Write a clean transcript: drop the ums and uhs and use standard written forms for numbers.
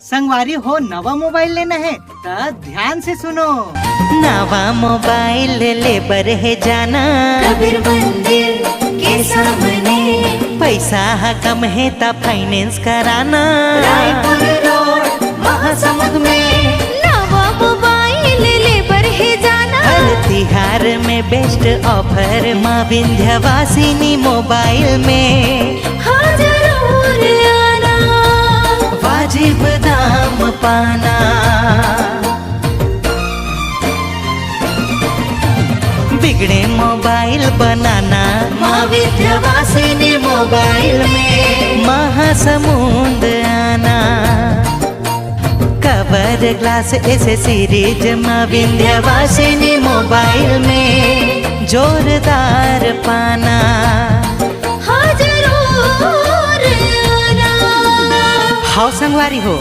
संगवारी हो नवा मोबाइल लेना है तो ध्यान से सुनो। नवा मोबाइल ले बर है जाना कबीर मंदिर के सामने, पैसा हा कम है ता फाइनेंस कराना। रायपुर रोड महासमुंद में नवा मोबाइल ले बर है जाना। हर तिहार में बेस्ट ऑफर माँ विंध्यवासिनी मोबाइल में। हाँ जरूर आना, वाजिब दाम पाना। बिगड़े मोबाइल बनाना माँ विंध्यवासिनी मोबाइल में। महासमुंद आना। कवर ग्लास ऐसे सीरीज माँ विंध्यवासिनी मोबाइल में जोरदार पाना। हाँ जरूर आना। हाउ संगवारी हो